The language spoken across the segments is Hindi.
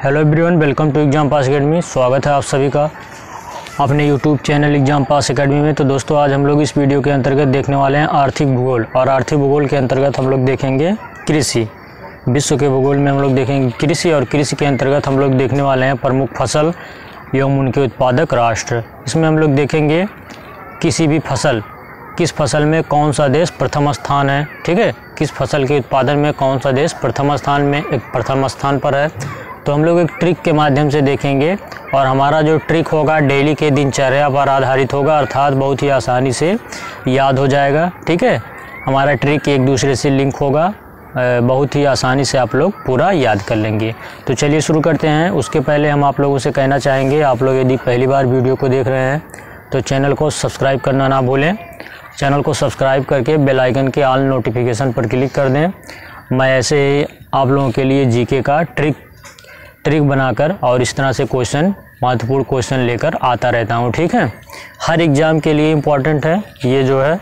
Hello everyone, welcome to exam pass academy. स्वागत है आप सभी का अपने YouTube channel exam pass academy में। तो दोस्तों, आज हम लोग इस वीडियो के अंतर्गत देखने वाले हैं आर्थिक भूगोल, और आर्थिक भूगोल के अंतर्गत हम लोग देखेंगे कृषि। विश्व के भूगोल में हम लोग देखेंगे कृषि, और कृषि के अंतर्गत हम लोग देखने वाले हैं प्रमुख फसल एवं उनके उत्पादक राष्ट्र। इसमें हम लोग देखेंगे किसी भी फसल, किस फसल में कौन सा देश प्रथम स्थान है, ठीक है, किस फसल के उत्पादन में कौन सा देश प्रथम स्थान पर है। तो हम लोग एक ट्रिक के माध्यम से देखेंगे, और हमारा जो ट्रिक होगा डेली के दिनचर्या पर आधारित होगा, अर्थात बहुत ही आसानी से याद हो जाएगा, ठीक है। हमारा ट्रिक एक दूसरे से लिंक होगा, बहुत ही आसानी से आप लोग पूरा याद कर लेंगे। तो चलिए शुरू करते हैं। उसके पहले हम आप लोगों से कहना चाहेंगे, आप लोग यदि पहली बार वीडियो को देख रहे हैं तो चैनल को सब्सक्राइब करना ना भूलें। चैनल को सब्सक्राइब करके बेल आइकन के ऑल नोटिफिकेशन पर क्लिक कर दें। मैं ऐसे ही आप लोगों के लिए जीके का ट्रिक बनाकर और इस तरह से क्वेश्चन, महत्वपूर्ण क्वेश्चन लेकर आता रहता हूँ, ठीक है। हर एग्ज़ाम के लिए इम्पोर्टेंट है ये, जो है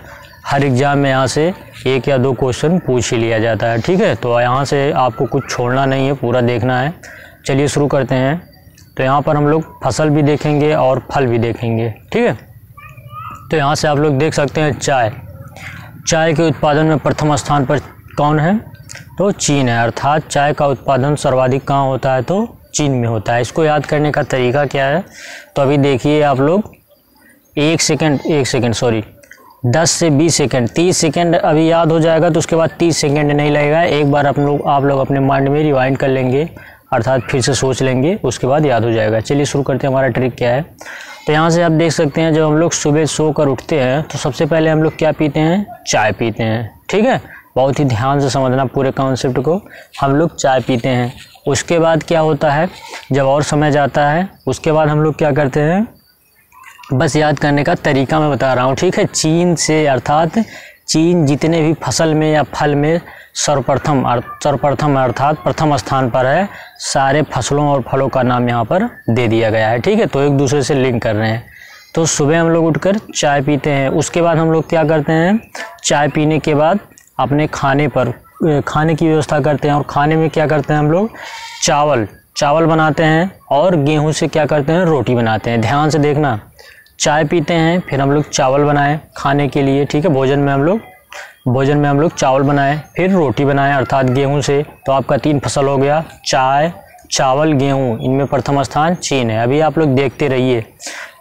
हर एग्ज़ाम में यहाँ से 1 या 2 क्वेश्चन पूछ ही लिया जाता है, ठीक है। तो यहाँ से आपको कुछ छोड़ना नहीं है, पूरा देखना है। चलिए शुरू करते हैं। तो यहाँ पर हम लोग फसल भी देखेंगे और फल भी देखेंगे, ठीक है। तो यहाँ से आप लोग देख सकते हैं चाय के उत्पादन में प्रथम स्थान पर कौन है, तो चीन है। अर्थात चाय का उत्पादन सर्वाधिक कहाँ होता है, तो चीन में होता है। इसको याद करने का तरीका क्या है, तो अभी देखिए आप लोग 10 से 20 सेकंड, 30 सेकंड अभी याद हो जाएगा, तो उसके बाद 30 सेकंड नहीं लगेगा। एक बार आप लोग अपने माइंड में रिवाइंड कर लेंगे, अर्थात फिर से सोच लेंगे, उसके बाद याद हो जाएगा। चलिए शुरू करते हैं। हमारा ट्रिक क्या है, तो यहाँ से आप देख सकते हैं, जब हम लोग सुबह सोकर उठते हैं तो सबसे पहले हम लोग क्या पीते हैं, चाय पीते हैं, ठीक है। बहुत ही ध्यान से समझना पूरे कॉन्सेप्ट को। हम लोग चाय पीते हैं, उसके बाद क्या होता है, जब और समय जाता है उसके बाद हम लोग क्या करते हैं, बस याद करने का तरीका मैं बता रहा हूँ, ठीक है। चीन से, अर्थात चीन जितने भी फसल में या फल में सर्वप्रथम अर्थात प्रथम स्थान पर है, सारे फसलों और फलों का नाम यहाँ पर दे दिया गया है, ठीक है। तो एक दूसरे से लिंक कर रहे हैं। तो सुबह हम लोग उठकर चाय पीते हैं, उसके बाद हम लोग क्या करते हैं, चाय पीने के बाद अपने खाने की व्यवस्था करते हैं, और खाने में क्या करते हैं हम लोग, चावल बनाते हैं, और गेहूं से क्या करते हैं, रोटी बनाते हैं। ध्यान से देखना, चाय पीते हैं, फिर हम लोग चावल बनाए खाने के लिए, ठीक है। भोजन में हम लोग चावल बनाए, फिर रोटी बनाए, अर्थात गेहूं से। तो आपका 3 फसल हो गया, चाय, चावल, गेहूं। इनमें प्रथम स्थान चीन है। अभी आप लोग देखते रहिए।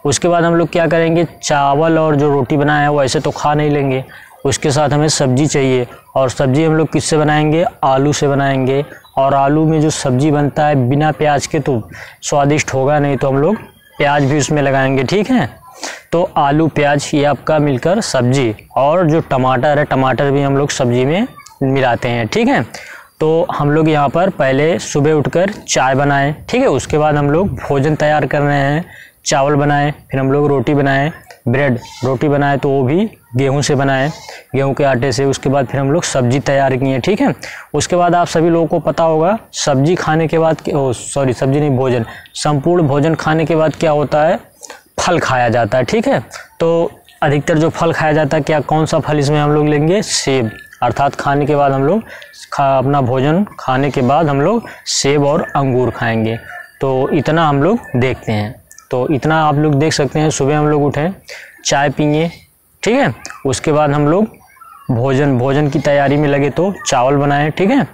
उसके बाद हम लोग क्या करेंगे, चावल और जो रोटी बनाए हैं वो ऐसे तो खा नहीं लेंगे, उसके साथ हमें सब्जी चाहिए, और सब्जी हम लोग किससे बनाएंगे, आलू से बनाएंगे। और आलू में जो सब्जी बनता है बिना प्याज के तो स्वादिष्ट होगा नहीं, तो हम लोग प्याज भी उसमें लगाएंगे, ठीक है। तो आलू प्याज ये आपका मिलकर सब्जी, और जो टमाटर है, टमाटर भी हम लोग सब्जी में मिलाते हैं, ठीक है। तो हम लोग यहाँ पर पहले सुबह उठकर चाय बनाएं, ठीक है। उसके बाद हम लोग भोजन तैयार कर रहे हैं, चावल बनाएं, फिर हम लोग रोटी बनाएं, रोटी बनाए तो वो भी गेहूं से बनाए, गेहूं के आटे से। उसके बाद फिर हम लोग सब्जी तैयार किए, ठीक है। उसके बाद आप सभी लोगों को पता होगा, सब्जी खाने के बाद भोजन, संपूर्ण भोजन खाने के बाद क्या होता है, फल खाया जाता है, ठीक है। तो अधिकतर जो फल खाया जाता है, क्या कौन सा फल इसमें हम लोग लेंगे, सेब। अर्थात खाने के बाद हम लोग अपना भोजन खाने के बाद हम लोग सेब और अंगूर खाएंगे। तो इतना हम लोग देखते हैं। तो इतना आप लोग देख सकते हैं। सुबह हम लोग उठें, चाय पिए, ठीक है। उसके बाद हम लोग भोजन की तैयारी में लगे, तो चावल बनाए, ठीक है,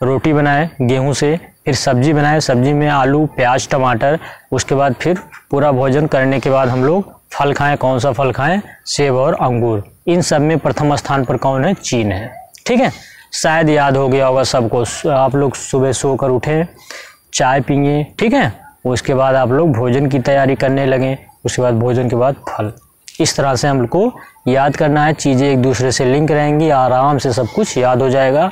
रोटी बनाए गेहूं से, फिर सब्जी बनाए, सब्जी में आलू प्याज टमाटर। उसके बाद फिर पूरा भोजन करने के बाद हम लोग फल खाएं। कौन सा फल खाएं, सेब और अंगूर। इन सब में प्रथम स्थान पर कौन है, चीन है, ठीक है। शायद याद हो गया होगा सबको। आप लोग सुबह सोकर उठें, चाय पिए, ठीक है। उसके बाद आप लोग भोजन की तैयारी करने लगें, उसके बाद भोजन के बाद फल। इस तरह से हमको याद करना है, चीज़ें एक दूसरे से लिंक रहेंगी, आराम से सब कुछ याद हो जाएगा।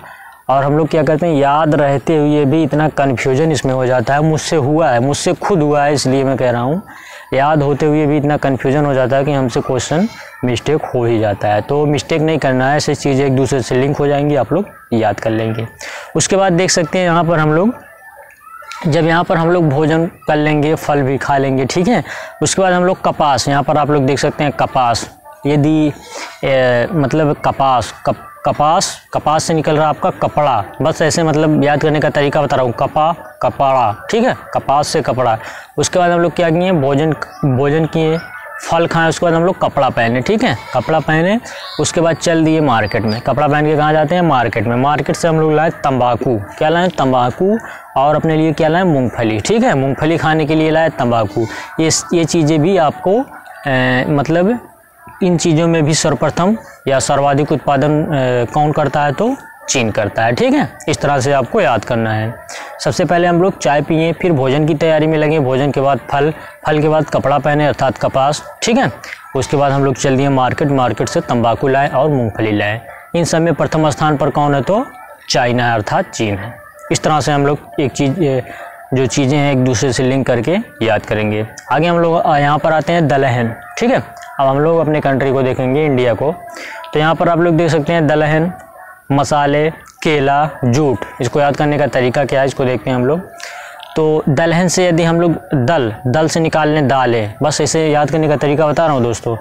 और हम लोग क्या करते हैं, याद रहते हुए भी इतना कन्फ्यूजन इसमें हो जाता है। मुझसे खुद हुआ है, इसलिए मैं कह रहा हूँ। याद होते हुए भी इतना कन्फ्यूजन हो जाता है कि हमसे क्वेश्चन मिस्टेक हो ही जाता है। तो मिस्टेक नहीं करना है, ऐसे चीज़ें एक दूसरे से लिंक हो जाएंगी, आप लोग याद कर लेंगे। उसके बाद देख सकते हैं यहाँ पर हम लोग भोजन कर लेंगे, फल भी खा लेंगे, ठीक है। उसके बाद हम लोग कपास, यहाँ पर आप लोग देख सकते हैं कपास, यदि मतलब कपास, कपास से निकल रहा आपका कपड़ा, बस ऐसे मतलब याद करने का तरीका बता रहा हूँ, कपड़ा, ठीक है, कपास से कपड़ा। उसके बाद हम लोग क्या किए, भोजन किए, फल खाएं, उसके बाद हम लोग कपड़ा पहने, ठीक है, कपड़ा पहने, उसके बाद चल दिए मार्केट में। कपड़ा पहन के कहाँ जाते हैं, मार्केट में। मार्केट से हम लोग लाए तंबाकू, क्या लाए, तंबाकू, और अपने लिए क्या लाए, मूंगफली, ठीक है, मूंगफली खाने के लिए लाए तंबाकू। ये चीज़ें भी आपको मतलब इन चीज़ों में भी सर्वप्रथम या सर्वाधिक उत्पादन कौन करता है, तो चीन करता है, ठीक है। इस तरह से आपको याद करना है। सबसे पहले हम लोग चाय पिए, फिर भोजन की तैयारी में लगे, भोजन के बाद फल, फल के बाद कपड़ा पहने अर्थात कपास, ठीक है। उसके बाद हम लोग चल दिए मार्केट, मार्केट से तंबाकू लाए और मूंगफली लाए। इन सब में प्रथम स्थान पर कौन है, तो चाइना है अर्थात चीन है। इस तरह से हम लोग एक चीज़, जो चीज़ें हैं एक दूसरे से लिंक करके याद करेंगे। आगे हम लोग यहाँ पर आते हैं दलहन, ठीक है। अब हम लोग अपने कंट्री को देखेंगे, इंडिया को। तो यहाँ पर आप लोग देख सकते हैं दलहन, मसाले, केला, जूट। इसको याद करने का तरीका क्या है, इसको देखते हैं हम लोग। तो दलहन से यदि हम लोग दल से निकाल लें दालें, बस ऐसे याद करने का तरीका बता रहा हूँ दोस्तों।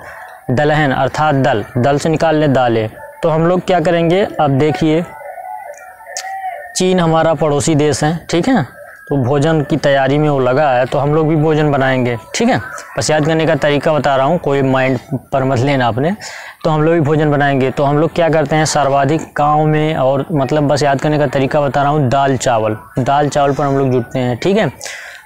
दलहन अर्थात दल से निकाल लें दालें, तो हम लोग क्या करेंगे, अब देखिए चीन हमारा पड़ोसी देश है, ठीक है। तो भोजन की तैयारी में वो लगा है, तो हम लोग भी भोजन बनाएंगे, ठीक है। बस याद करने का तरीका बता रहा हूँ, कोई माइंड पर मत लेना आपने। तो हम लोग भी भोजन बनाएंगे, तो हम लोग क्या करते हैं सर्वाधिक गाँव में, और मतलब बस याद करने का तरीका बता रहा हूँ, दाल चावल पर हम लोग जुटते हैं, ठीक है।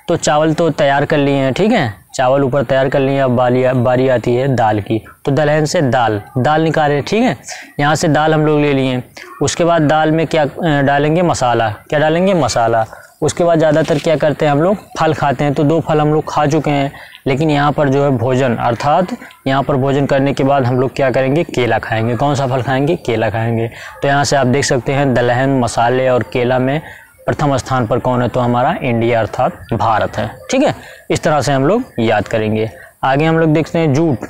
तो चावल तो तैयार कर लिए हैं, ठीक है, चावल ऊपर तैयार कर लिए। अब बारी आती है दाल की। तो दलहन से दाल निकाले, ठीक है। यहाँ से दाल हम लोग ले लिए। उसके बाद दाल में क्या डालेंगे, मसाला। क्या डालेंगे, मसाला। उसके बाद ज़्यादातर क्या करते हैं हम लोग, फल खाते हैं। तो 2 फल हम लोग खा चुके हैं, लेकिन यहाँ पर जो है भोजन, अर्थात यहाँ पर भोजन करने के बाद हम लोग क्या करेंगे, केला खाएंगे। कौन सा फल खाएंगे, केला खाएंगे। तो यहाँ से आप देख सकते हैं दलहन, मसाले और केला में प्रथम स्थान पर कौन है, तो हमारा इंडिया अर्थात भारत है, ठीक है। इस तरह से हम लोग याद करेंगे। आगे हम लोग देखते हैं जूट।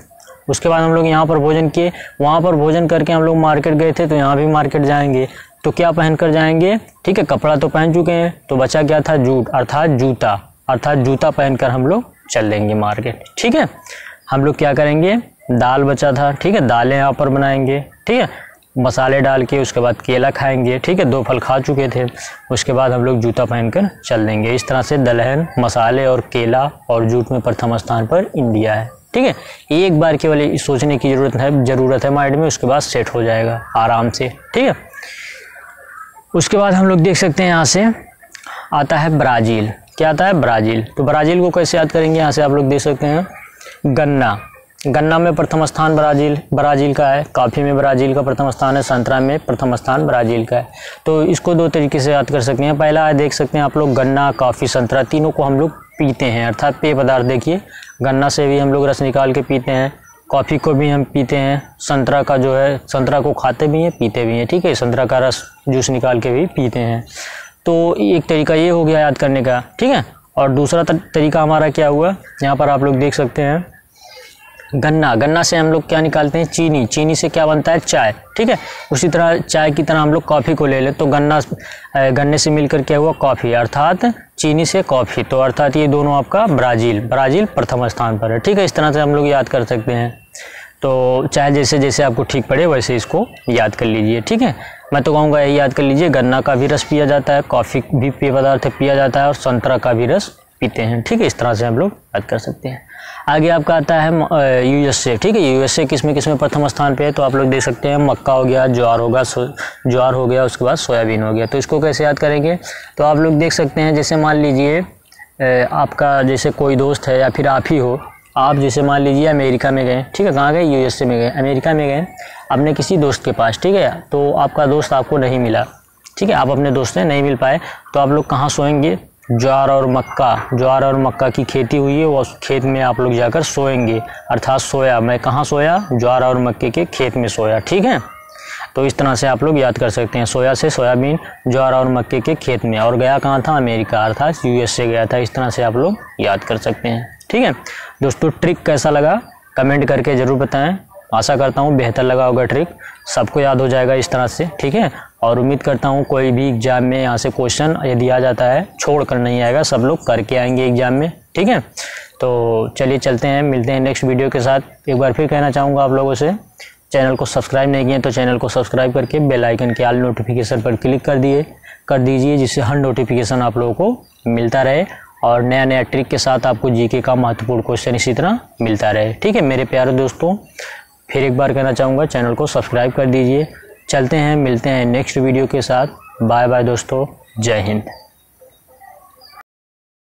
उसके बाद हम लोग यहाँ पर भोजन किए, वहाँ पर भोजन करके हम लोग मार्केट गए थे, तो यहाँ भी मार्केट जाएंगे। तो क्या पहन कर जाएंगे, ठीक है, कपड़ा तो पहन चुके हैं, तो बचा क्या था, जूट अर्थात जूता पहनकर हम लोग चल देंगे मार्केट, ठीक है। हम लोग क्या करेंगे, दाल बचा था, ठीक है, दालें यहाँ पर बनाएंगे, ठीक है, मसाले डाल के। उसके बाद केला खाएंगे, ठीक है, 2 फल खा चुके थे। उसके बाद हम लोग जूता पहनकर चल देंगे। इस तरह से दलहन, मसाले और केला और जूट में प्रथम स्थान पर इंडिया है, ठीक है। एक बार केवल सोचने की ज़रूरत है माइंड में, उसके बाद सेट हो जाएगा आराम से, ठीक है। उसके बाद हम लोग देख सकते हैं यहाँ से आता है ब्राज़ील। क्या आता है, ब्राज़ील। तो ब्राज़ील को कैसे याद करेंगे, यहाँ से आप लोग देख सकते हैं गन्ना में प्रथम स्थान ब्राज़ील का है। कॉफ़ी में ब्राज़ील का प्रथम स्थान है। संतरा में प्रथम स्थान ब्राज़ील का है। तो इसको 2 तरीके से याद कर सकते हैं। पहला देख सकते हैं आप लोग, गन्ना, कॉफ़ी, संतरा तीनों को हम लोग पीते हैं, अर्थात पेय पदार्थ। देखिए गन्ना से भी हम लोग रस निकाल के पीते हैं, कॉफ़ी को भी हम पीते हैं, संतरा का जो है, संतरा को खाते भी हैं, पीते भी हैं, ठीक है, संतरा का रस जूस निकाल के भी पीते हैं। तो एक तरीका ये हो गया याद करने का, ठीक है। और दूसरा तरीका हमारा क्या हुआ, यहाँ पर आप लोग देख सकते हैं गन्ना से हम लोग क्या निकालते हैं, चीनी से क्या बनता है, चाय, ठीक है। उसी तरह चाय की तरह हम लोग कॉफ़ी को ले लें, तो गन्ने से मिलकर क्या हुआ, कॉफ़ी, अर्थात चीनी से कॉफ़ी। तो अर्थात ये दोनों आपका ब्राज़ील प्रथम स्थान पर है, ठीक है। इस तरह से हम लोग याद कर सकते हैं। तो चाहे जैसे जैसे आपको ठीक पड़े वैसे इसको याद कर लीजिए, ठीक है। मैं तो कहूँगा यही याद कर लीजिए, गन्ना का भी रस पिया जाता है, कॉफ़ी भी पेय पदार्थ पिया जाता है, और संतरा का भी रस पीते हैं, ठीक है। इस तरह से हम लोग याद कर सकते हैं। आगे आपका आता है यूएसए, ठीक है। यूएसए किस में प्रथम स्थान पे है, तो आप लोग देख सकते हैं मक्का हो गया, ज्वार हो गया, उसके बाद सोयाबीन हो गया। तो इसको कैसे याद करेंगे, तो आप लोग देख सकते हैं, जैसे मान लीजिए आपका जैसे कोई दोस्त है या फिर आप ही हो, आप जैसे मान लीजिए अमेरिका में गए, ठीक है, कहाँ गए, यूएसए में गए, अमेरिका में गए अपने किसी दोस्त के पास, ठीक है। तो आपका दोस्त आपको नहीं मिला, ठीक है, आप अपने दोस्त से नहीं मिल पाए, तो आप लोग कहाँ सोएंगे, ज्वार और मक्का की खेती हुई है, वो खेत में आप लोग जाकर सोएंगे, अर्थात सोया। मैं कहाँ सोया, ज्वार और मक्के के खेत में सोया, ठीक है। तो इस तरह से आप लोग याद कर सकते हैं, सोया से सोयाबीन, ज्वार और मक्के के खेत में, और गया कहाँ था, अमेरिका, अर्थात यूएसए गया था। इस तरह से आप लोग याद कर सकते हैं, ठीक है दोस्तों। ट्रिक कैसा लगा कमेंट करके ज़रूर बताएं। आशा करता हूँ बेहतर लगा होगा, ट्रिक सबको याद हो जाएगा इस तरह से, ठीक है। और उम्मीद करता हूँ कोई भी एग्जाम में यहाँ से क्वेश्चन यदि आ जाता है छोड़ कर नहीं आएगा, सब लोग करके आएंगे एग्जाम में, ठीक है। तो चलिए चलते हैं, मिलते हैं नेक्स्ट वीडियो के साथ। एक बार फिर कहना चाहूँगा आप लोगों से, चैनल को सब्सक्राइब नहीं किए तो चैनल को सब्सक्राइब करके बेल आइकन के ऑल नोटिफिकेशन पर क्लिक कर दीजिए, जिससे हर नोटिफिकेशन आप लोगों को मिलता रहे और नया नया ट्रिक के साथ आपको जीके का महत्वपूर्ण क्वेश्चन इसी तरह मिलता रहे। ठीक है मेरे प्यारे दोस्तों, फिर एक बार कहना चाहूँगा चैनल को सब्सक्राइब कर दीजिए। चलते हैं, मिलते हैं नेक्स्ट वीडियो के साथ। बाय बाय दोस्तों, जय हिंद।